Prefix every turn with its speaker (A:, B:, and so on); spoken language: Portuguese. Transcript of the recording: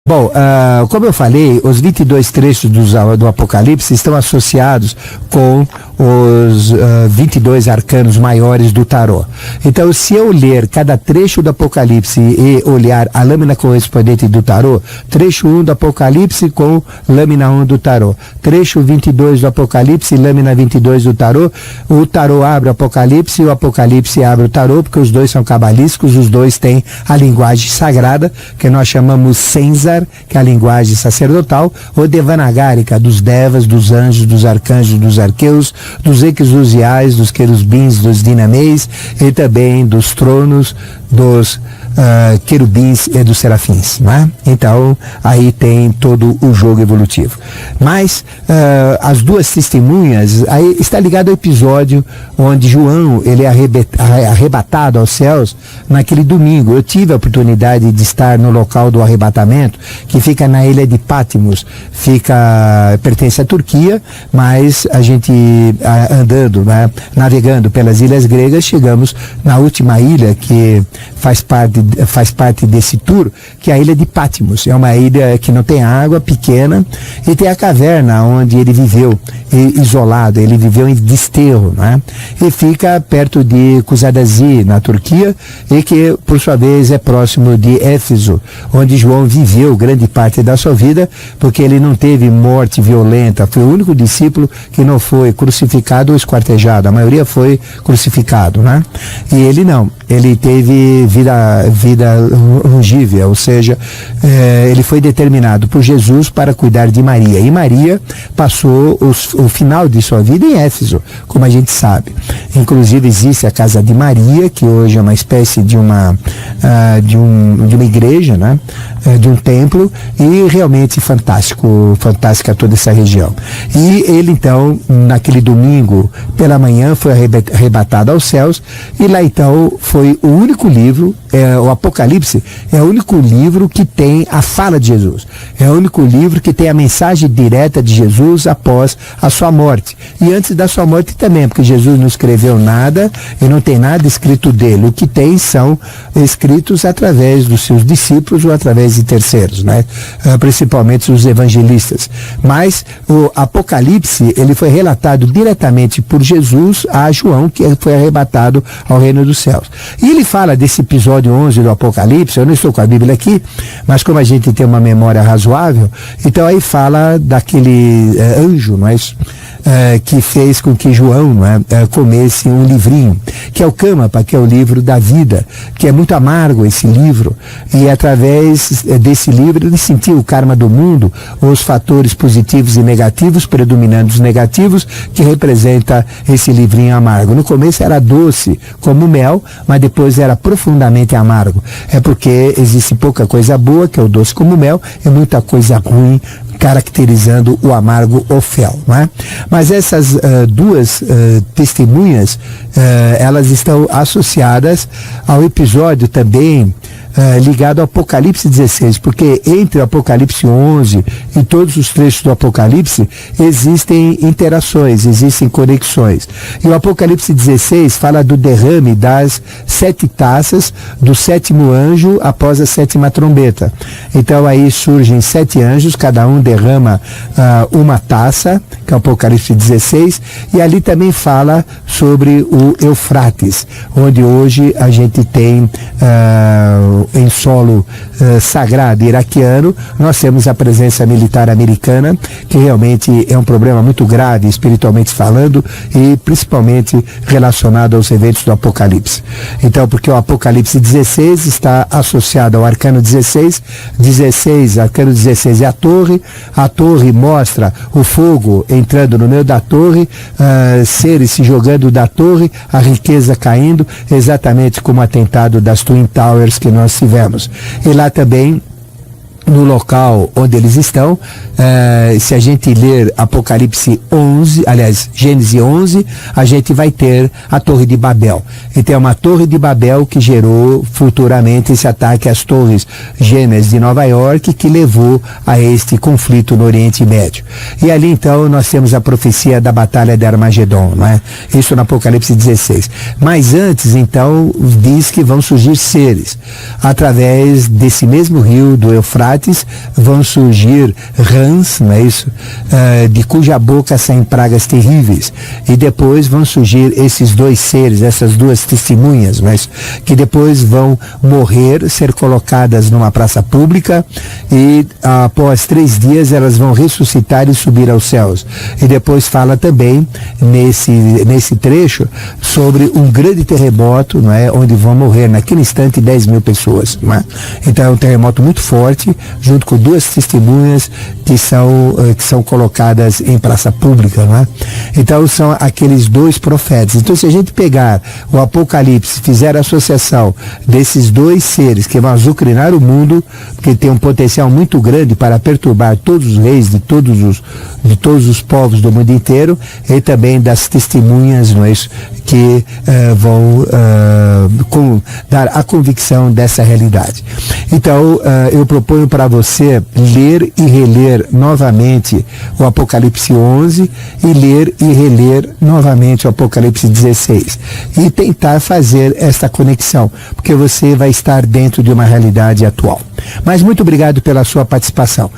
A: Bom, como eu falei, os 22 trechos do Apocalipse estão associados com os 22 arcanos maiores do tarô. Então, se eu ler cada trecho do Apocalipse e olhar a lâmina correspondente do tarô, trecho 1 do Apocalipse com lâmina 1 do tarô, trecho 22 do Apocalipse, lâmina 22 do tarô, o tarô abre o Apocalipse e o Apocalipse abre o tarô, porque os dois são cabalísticos, os dois têm a linguagem sagrada, que nós chamamos Senzar, que é a linguagem sacerdotal, ou Devanagarika, dos devas, dos anjos, dos arcanjos, dos arqueus, dos eclesiais, dos querubins, dos dinamês e também dos tronos, dos querubins e dos serafins, né? Então, aí tem todo o jogo evolutivo. Mas, as duas testemunhas, aí está ligado ao episódio onde João, ele é arrebatado aos céus naquele domingo. Eu tive a oportunidade de estar no local do arrebatamento, que fica na ilha de Patmos, pertence à Turquia, mas a gente andando, né, navegando pelas ilhas gregas, chegamos na última ilha que faz parte desse tour, que é a ilha de Patmos. É uma ilha que não tem água, pequena, e tem a caverna onde ele viveu isolado, ele viveu em desterro, né? E fica perto de Kuzadazi, na Turquia, e que, por sua vez, é próximo de Éfeso, onde João viveu grande parte da sua vida, porque ele não teve morte violenta, foi o único discípulo que não foi crucificado ou esquartejado, a maioria foi crucificado, né? E ele não, ele teve vida longívia, ou seja, ele foi determinado por Jesus para cuidar de Maria, e Maria passou o final de sua vida em Éfeso, como a gente sabe. Inclusive existe a Casa de Maria, que hoje é uma espécie de uma igreja, né? De um templo, e realmente fantástica toda essa região. E ele então, naquele domingo pela manhã, foi arrebatado aos céus, e lá então foi o único livro, o Apocalipse é o único livro que tem a fala de Jesus, é o único livro que tem a mensagem direta de Jesus após a sua morte, e antes da sua morte também, porque Jesus não escreveu nada e não tem nada escrito dele, o que tem são escritos através dos seus discípulos ou através de terceiros, né? Principalmente os evangelistas. Mas o Apocalipse, ele foi relatado diretamente por Jesus a João, que foi arrebatado ao reino dos céus. E ele fala desse episódio 11 do Apocalipse, eu não estou com a Bíblia aqui, mas como a gente tem uma memória razoável, então aí fala daquele anjo, não é isso? Que fez com que João, não é, comesse um livrinho, que é o Kamapa, que é o livro da vida, que é muito amargo esse livro, e através desse livro ele sentiu o karma do mundo, os fatores positivos e negativos, predominando os negativos, que representa esse livrinho amargo. No começo era doce como mel, mas depois era profundamente amargo. É porque existe pouca coisa boa, que é o doce como mel, e muita coisa ruim, caracterizando o amargo ou fel, não é? Mas essas duas testemunhas, elas estão associadas ao episódio também ligado ao Apocalipse 16, porque entre o Apocalipse 11 e todos os trechos do Apocalipse existem interações, existem conexões. E o Apocalipse 16 fala do derrame das 7 taças do 7º anjo após a 7ª trombeta. Então aí surgem 7 anjos, cada um derrama uma taça, que é o Apocalipse 16, e ali também fala sobre o Eufrates, onde hoje a gente tem em solo sagrado iraquiano, nós temos a presença militar americana, que realmente é um problema muito grave, espiritualmente falando, e principalmente relacionado aos eventos do Apocalipse. Então, porque o Apocalipse 16 está associado ao arcano 16, arcano 16 é a torre mostra o fogo entrando no meio da torre, seres se jogando da torre, a riqueza caindo, exatamente como o atentado das Twin Towers que nós tivemos. E lá também, no local onde eles estão, se a gente ler Apocalipse 11, aliás, Gênesis 11, a gente vai ter a Torre de Babel. Então é uma Torre de Babel que gerou futuramente esse ataque às torres gêmeas de Nova York, que levou a este conflito no Oriente Médio. E ali então nós temos a profecia da Batalha de Armagedon, não é? Isso no Apocalipse 16. Mas antes então diz que vão surgir seres através desse mesmo rio do Eufrates, Eufrates vão surgir rãs, não é isso? De cuja boca saem pragas terríveis. E depois vão surgir esses dois seres, essas duas testemunhas, mas que depois vão morrer, ser colocadas numa praça pública e após 3 dias elas vão ressuscitar e subir aos céus. E depois fala também nesse trecho sobre um grande terremoto, não é? Onde vão morrer naquele instante 10 mil pessoas. Não é? Então é um terremoto muito forte, junto com duas testemunhas que são colocadas em praça pública. Não é? Então são aqueles dois profetas. Então se a gente pegar o Apocalipse, fizer a associação desses dois seres que vão azucrinar o mundo, porque tem um potencial muito grande para perturbar todos os reis de todos os povos do mundo inteiro, e também das testemunhas, não é isso, que vão dar a convicção dessa realidade. Então, eu proponho para você ler e reler novamente o Apocalipse 11 e ler e reler novamente o Apocalipse 16 e tentar fazer esta conexão, porque você vai estar dentro de uma realidade atual. Mas muito obrigado pela sua participação.